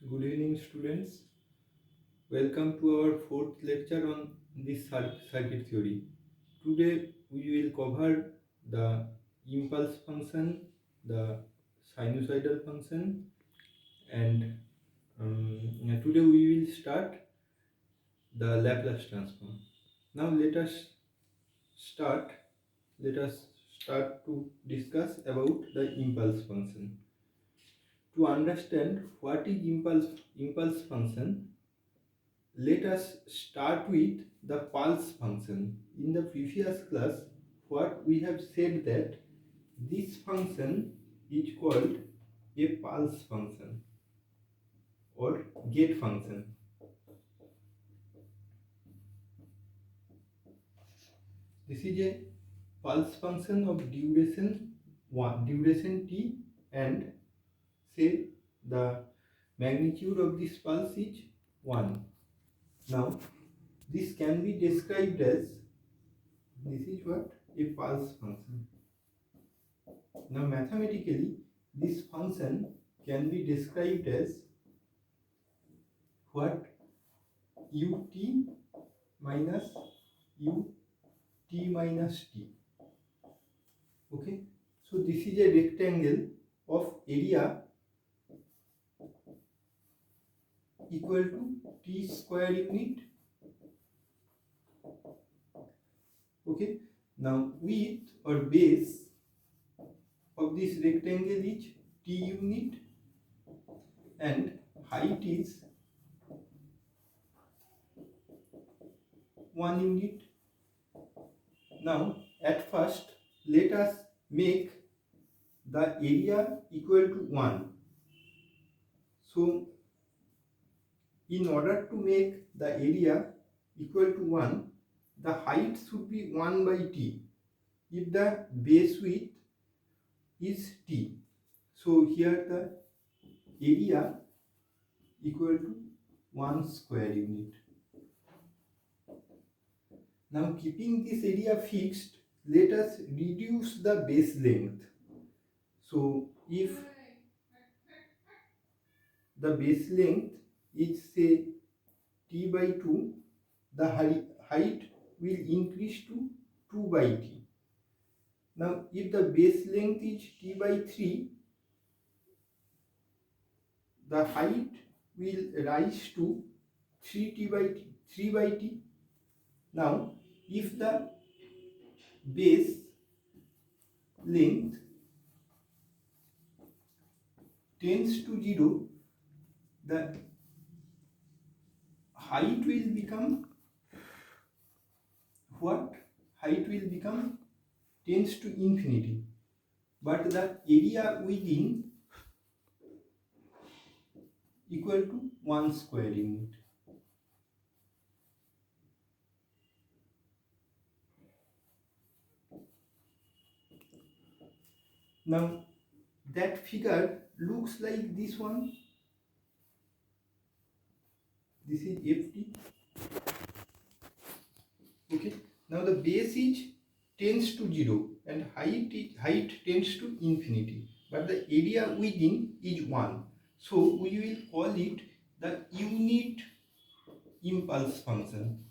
Good evening, students. Welcome to our fourth lecture on this circuit theory. Today we will cover the impulse function, the sinusoidal function, and today we will start the Laplace transform. Now start. Let us start to discuss about the impulse function. To understand what is impulse function, let us start with the pulse function. In the previous class, what we have said that this function is called a pulse function or gate function. This is a pulse function of duration t, and say the magnitude of this pulse is 1. Now this can be described as, this is what, a pulse function. Now mathematically this function can be described as what, ut minus ut minus t. Okay, so this is a rectangle of area equal to t square unit. Okay, now width or base of this rectangle is t unit and height is 1 unit. Now at first let us make the area equal to 1. So in order to make the area equal to 1, the height should be 1 by t if the base width is t. So here the area equal to 1 square unit. Now keeping this area fixed, let us reduce the base length. So if the base length is say t by 2, the height will increase to 2 by t. Now if the base length is t by 3, the height will rise to 3 by t. Now if the base length tends to 0, the height will become what? Height will become tends to infinity, but the area within equal to 1 square unit. Now that figure looks like this one. This is ft. Okay. Now the base is tends to 0 and height tends to infinity, but the area within is 1. So we will call it the unit impulse function.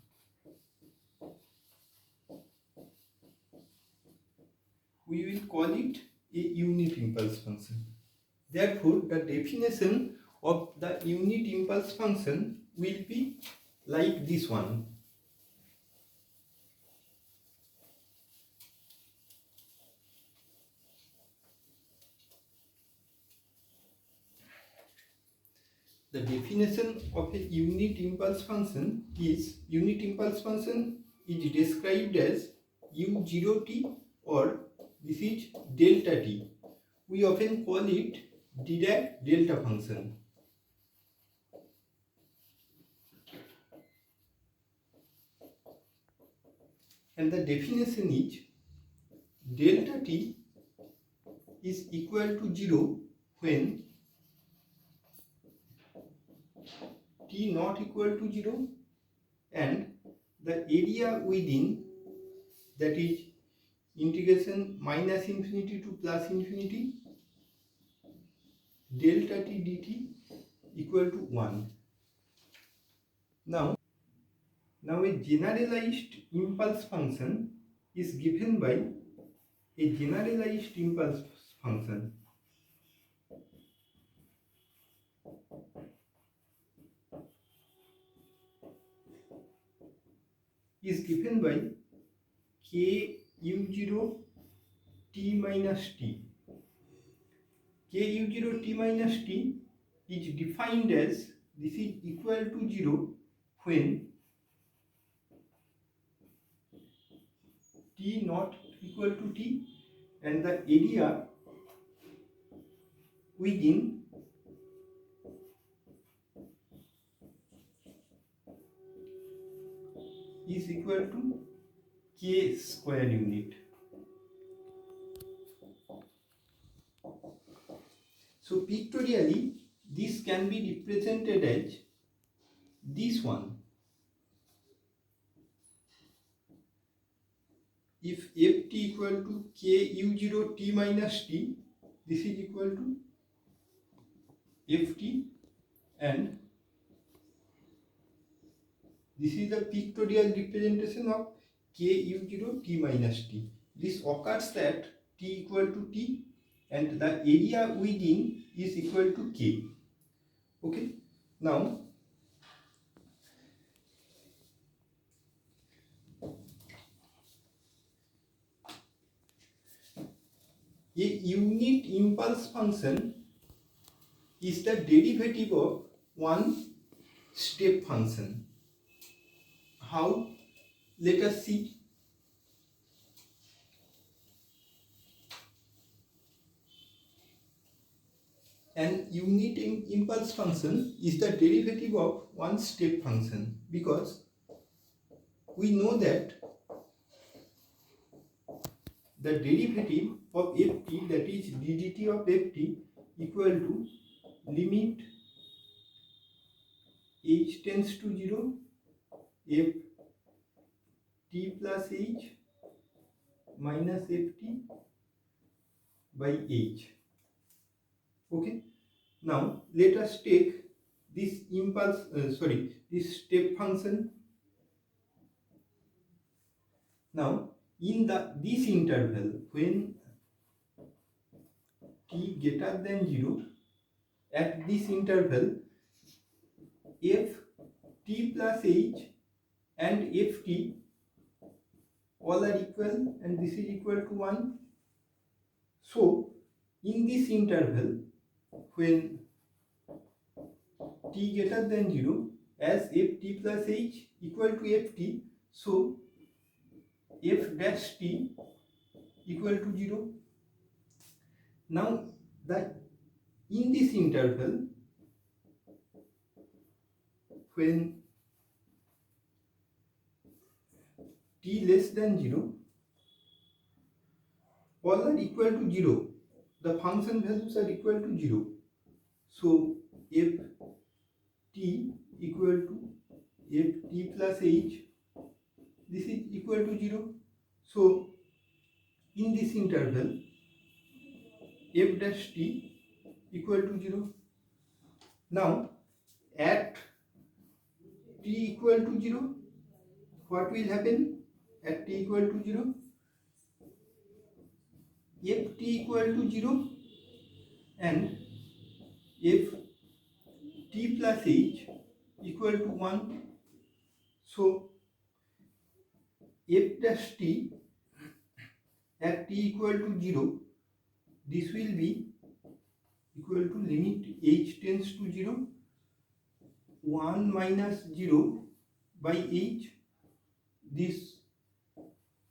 We will call it a unit impulse function. Therefore, the definition of the unit impulse function will be like this one. The definition of a unit impulse function is described as u0t, or this is delta t. We often call it Dirac delta function. And the definition is delta t is equal to 0 when t not equal to 0 and the area within, that is integration minus infinity to plus infinity delta t dt equal to 1. Now a generalized impulse function is given by a generalized impulse function is given by k u0 t minus t. K u0 t minus t is defined as this is equal to 0 when t not equal to t and the area within is equal to k square unit. So pictorially this can be represented as this one. If ft equal to k u0 t minus t, this is equal to ft, and this is the pictorial representation of k u0 t minus t. This occurs at t equal to t and the area within is equal to k. Okay. Now a unit impulse function is the derivative of one step function. How? Let us see. An unit impulse function is the derivative of one step function because we know that the derivative of ft, that is ddt of ft, equal to limit h tends to 0 f t plus h minus ft by h. Okay. Now let us take this this step function. Now in this interval, when t greater than 0, at this interval f t plus h and ft all are equal and this is equal to 1. So in this interval, when t greater than 0, as f t plus h equal to ft, so f dash t equal to 0. Now that in this interval, when t less than 0, all are equal to 0. The function values are equal to 0. So f t equal to f t plus h, this is equal to 0. So in this interval, f dash t equal to 0. Now at t equal to 0, what will happen? At t equal to 0, f t equal to 0 and f t plus h equal to 1. So f dash t at t equal to 0, this will be equal to limit h tends to 0, 1 minus 0 by h, this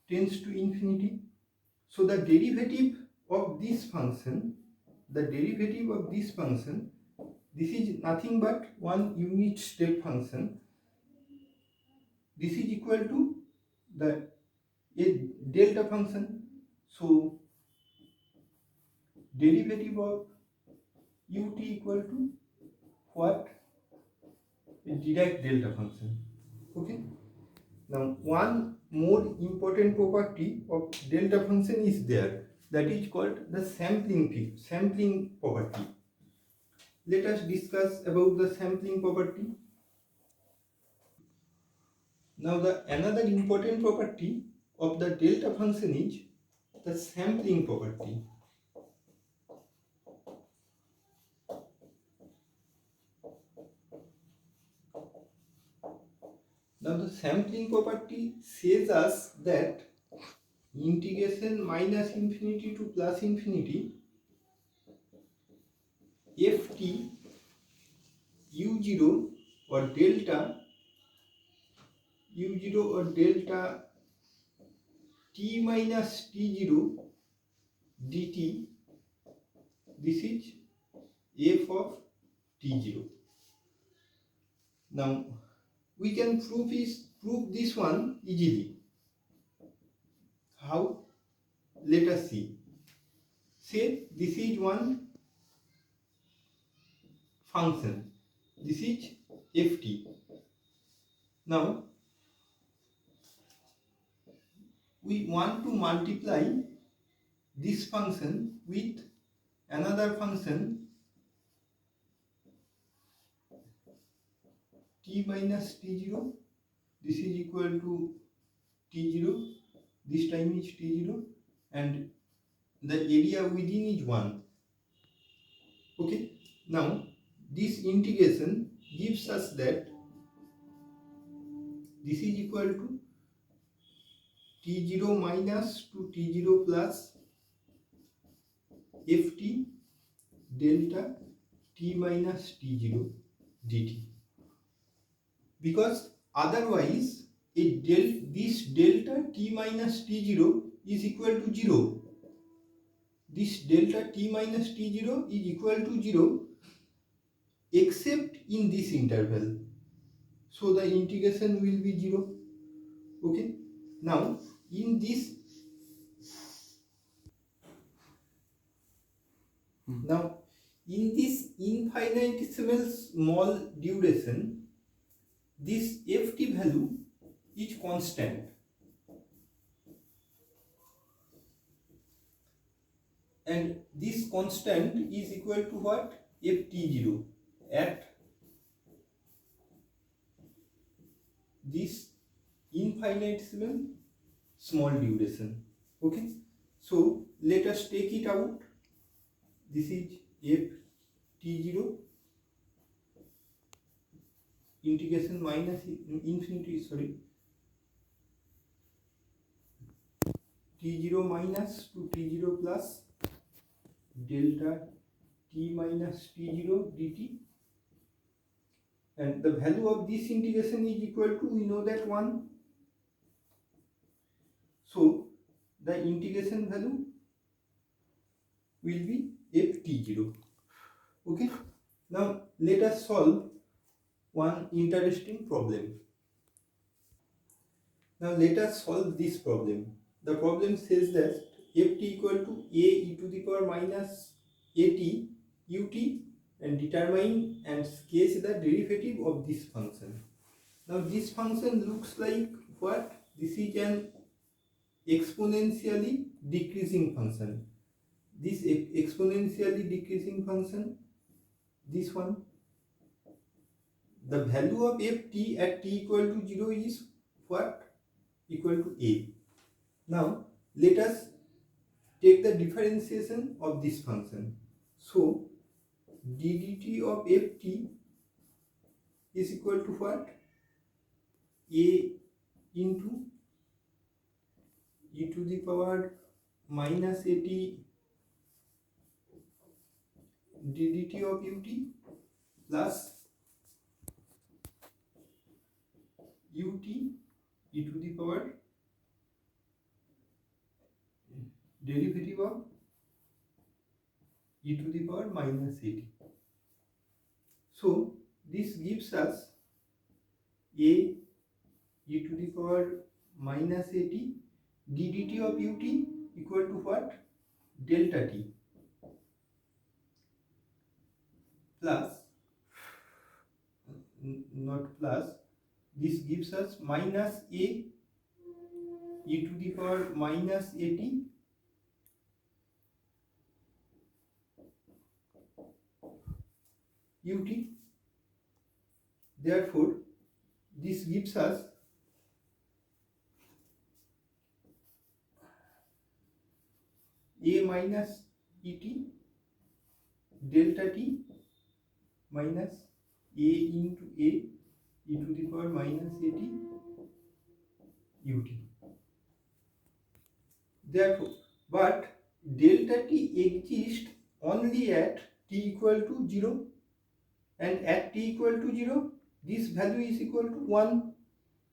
tends to infinity. So the derivative of this function, this is nothing but one unit step function. This is equal to the delta function. So derivative of ut equal to what? A Dirac delta function. Okay. Now one more important property of delta function is there, that is called the sampling property. let us discuss about the sampling property. Now the another important property of the delta function is the sampling property. Now the sampling property says us that integration minus infinity to plus infinity ft u0 or delta u0 or delta t minus t0 dt, this is f of t0. Now we can prove this one easily. How? Let us see. Say this is one function, this is ft. Now we want to multiply this function with another function t minus t0, this is equal to t0, this time is t0, and the area within is 1. Okay, now this integration gives us that this is equal to t0 minus to t0 plus ft delta t minus t0 dt, because otherwise this delta t minus t0 is equal to 0. This delta t minus t0 is equal to 0 except in this interval, so the integration will be 0. Okay, now in this infinitesimal small duration, this ft value is constant, and this constant is equal to what? ft0 at this infinitesimal small duration. Okay, so let us take it out. This is ft0 integration minus infinity, t0 minus to t0 plus delta t minus t0 dt, and the value of this integration is equal to, we know that 1. So the integration value will be ft0. Okay, now let us solve one interesting problem. Now let us solve this problem. The problem says that ft equal to a e to the power minus at ut, and determine and sketch the derivative of this function. Now this function looks like what? This is an exponentially decreasing function. This exponentially decreasing function, this one, the value of ft at t equal to 0 is what? Equal to a. Now let us take the differentiation of this function. So ddt of ft is equal to what? A into e to the power minus at ddt of ut plus ut e to the power derivative of e to the power minus at. So this gives us a e to the power minus at ddt of ut equal to what? Delta t plus, not plus, this gives us minus a e to the power minus at ut. Therefore this gives us a minus et delta t minus a into a e to the power minus at ut. Therefore, but delta t exists only at t equal to 0, and at t equal to 0 this value is equal to 1.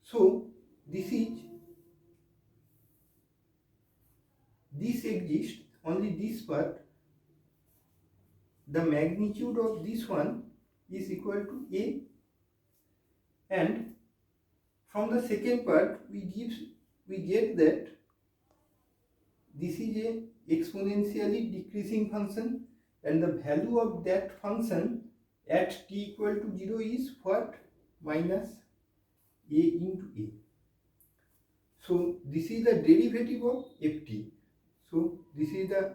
So this exists only this part. The magnitude of this one is equal to a, and from the second part we get that this is a exponentially decreasing function, and the value of that function at t equal to 0 is what? Minus a into a. So this is the derivative of ft. So this is the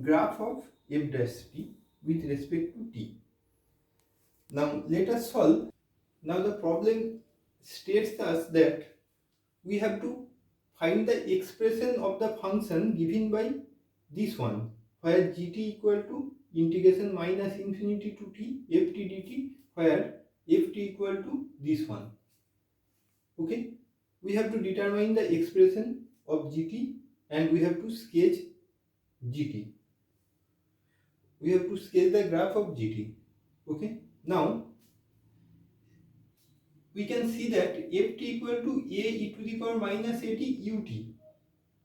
graph of f dash t with respect to t. Now let us solve. Now the problem states us that we have to find the expression of the function given by this one, where gt equal to integration minus infinity to t ft dt, where ft equal to this one. Okay, we have to determine the expression of gt, and we have to sketch gt. We have to sketch the graph of gt. Okay, now we can see that ft equal to a e to the power minus at ut.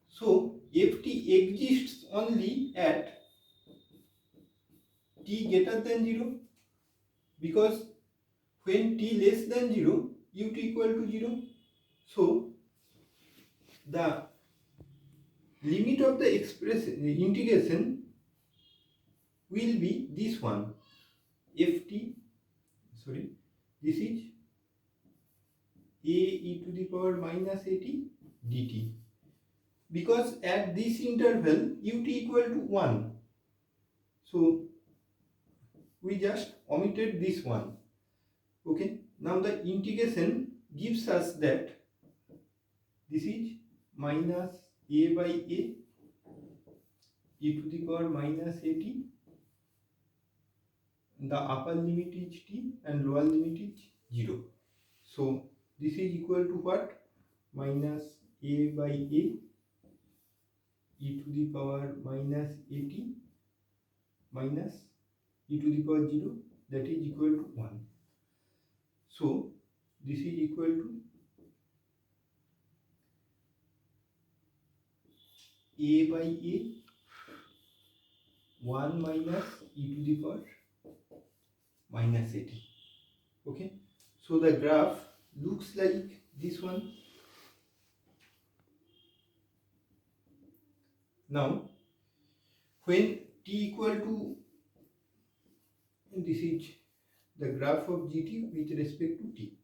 So ft exists only at t greater than 0, because when t less than 0 ut equal to 0. So the limit of the integration will be this one, ft, sorry, this is a e to the power minus at dt, because at this interval ut equal to 1. So we just omitted this one. Okay, now the integration gives us that this is minus a by a e to the power minus at, the upper limit is t and lower limit is 0. So this is equal to what? Minus a by a e to the power minus at minus e to the power 0, that is equal to 1. So this is equal to a by a 1 minus e to the power minus at. Okay, so the graph looks like this one. Now when t equal to, this is the graph of gt with respect to t.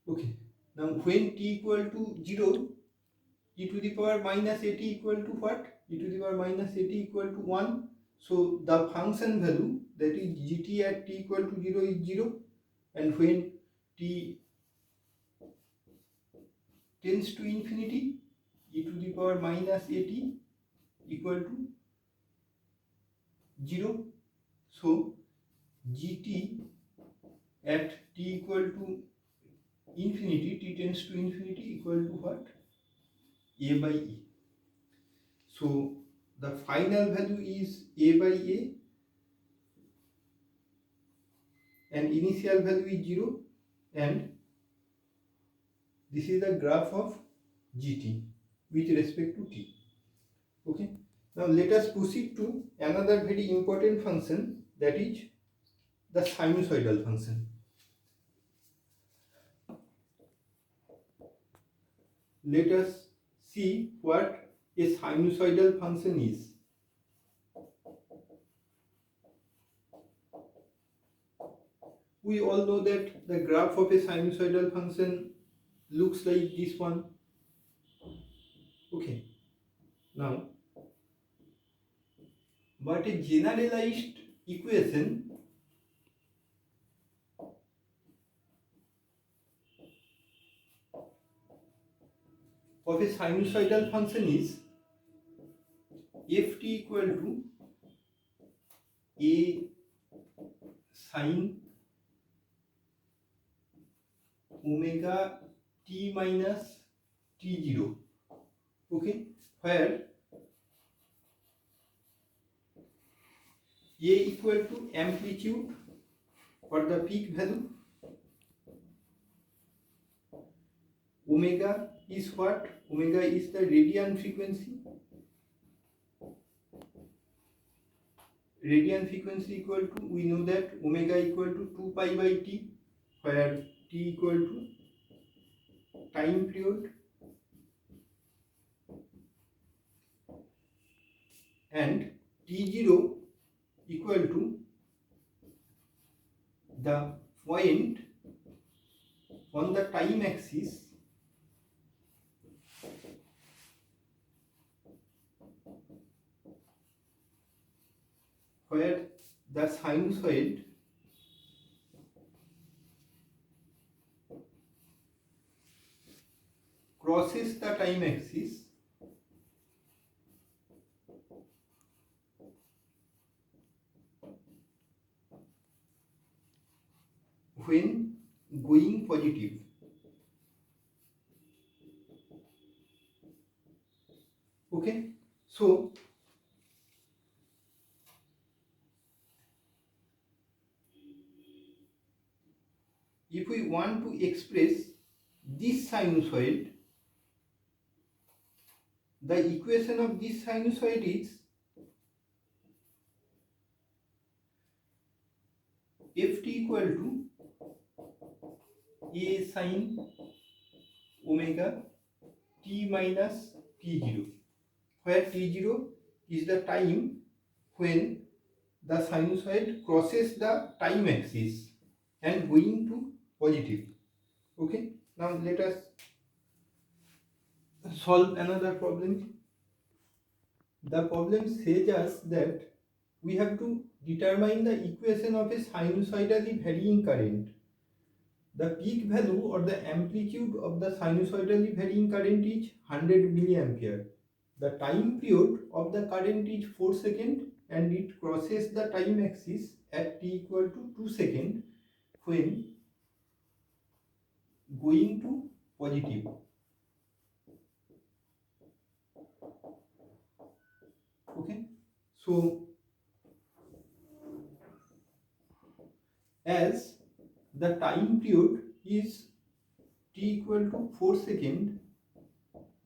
Okay, now when t equal to 0, e to the power minus at equal to what? E to the power minus at equal to 1. So the function value, that is gt at t equal to 0 is 0, and when t tends to infinity, e to the power minus at equal to 0. So gt at t equal to infinity, t tends to infinity, equal to what? A by e. So the final value is a by a, and initial value is 0, and this is the graph of gt with respect to t. Okay, now let us proceed to another very important function, that is the sinusoidal function. Let us see what a sinusoidal function is. We all know that the graph of a sinusoidal function looks like this one. Okay, now but a generalized equation of a sinusoidal function is ft equal to a sin omega t minus t0, okay, where a equal to amplitude or the peak value, omega is what? Omega is the radian frequency. Radian frequency equal to, we know that omega equal to 2 pi by t, where t equal to time period and t0 equal to the point on the time axis where the sinusoid crosses the time axis when going positive. Okay, so if we want to express this sinusoid, the equation of this sinusoid is ft equal to a sin omega t minus t0, where t0 is the time when the sinusoid crosses the time axis and going to positive. Okay, now let us solve another problem. The problem says us that we have to determine the equation of a sinusoidally varying current. The peak value or the amplitude of the sinusoidally varying current is 100 milliampere. The time period of the current is 4 seconds and it crosses the time axis at t equal to 2 seconds when going to positive. Okay, so as the time period is t equal to 4 seconds,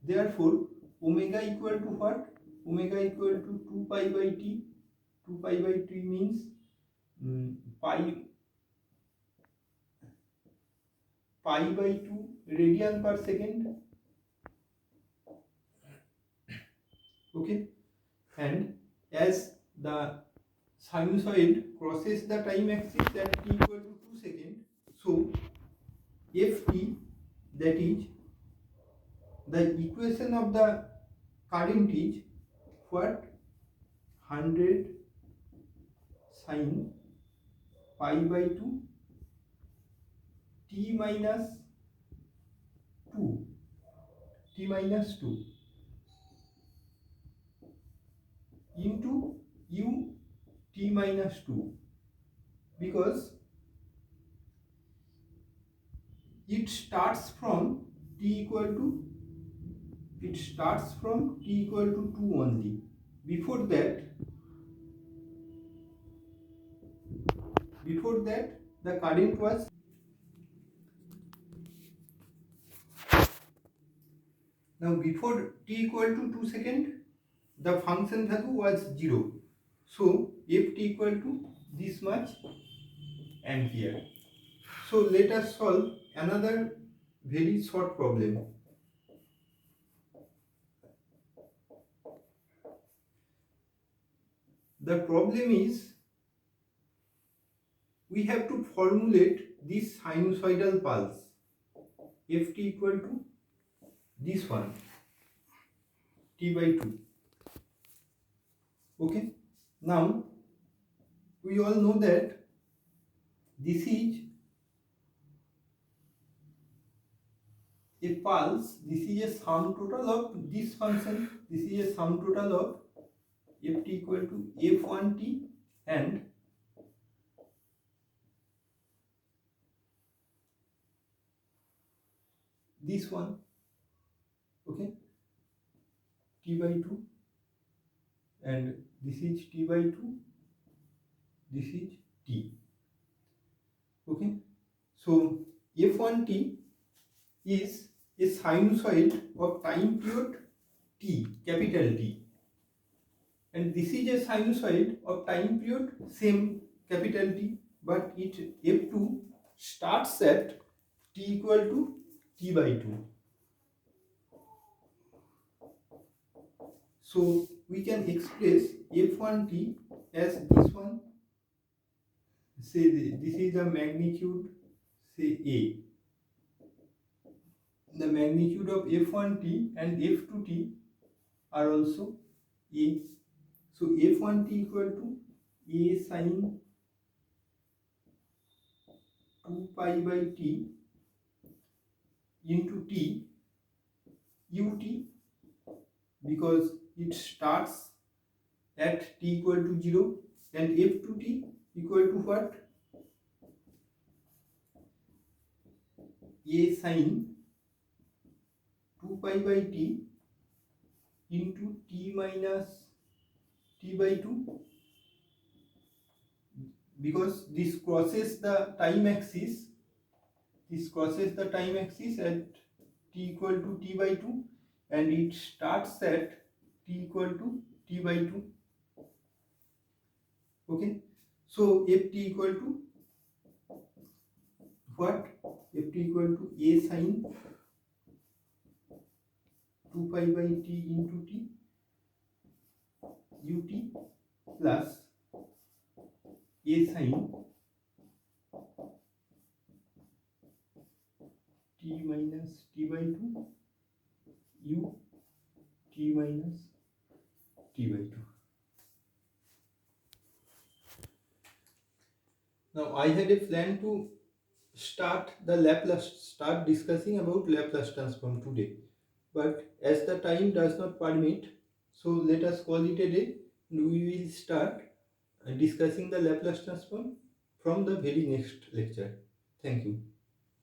therefore omega equal to what? Omega equal to 2 pi by t. 2 pi by t means pi by 2 radian per second. Okay, and as the sinusoid crosses the time axis at t equal to 2 seconds, so ft, that is the equation of the current, is what? 100 sin pi by 2 t minus 2 into u t minus 2, because it starts from t equal to 2 only. Before that the current was, now before t equal to 2 second the function value was 0, so ft equal to this much ampere. So let us solve another very short problem. The problem is we have to formulate this sinusoidal pulse ft equal to this one t by 2. Okay, now we all know that this is a pulse, this is a sum total of this function, this is a sum total of ft equal to f1t and this one, okay, t by 2, and this is t by 2, this is t, okay. So f1t is a sinusoid of time period t, capital T, and this is a sinusoid of time period same capital T, but it f2 starts at t equal to t by 2. So we can express f1t as this one, say this is the magnitude, say A. The magnitude of f1t and f2t are also A. So f1t equal to A sine 2 pi by t into t ut, because it starts at t equal to 0, and f2t equal to what? A sine 2 pi by t into t minus t by 2, because this crosses the time axis, at t equal to t by 2, and it starts at t equal to t by 2, okay. So ft equal to what? Ft equal to A sine 2 pi by t into t ut plus A sine t minus t by 2 u t minus t by 2. Now I had a plan to start discussing about Laplace transform today, but as the time does not permit, so let us call it a day, and we will start discussing the Laplace transform from the very next lecture. Thank you.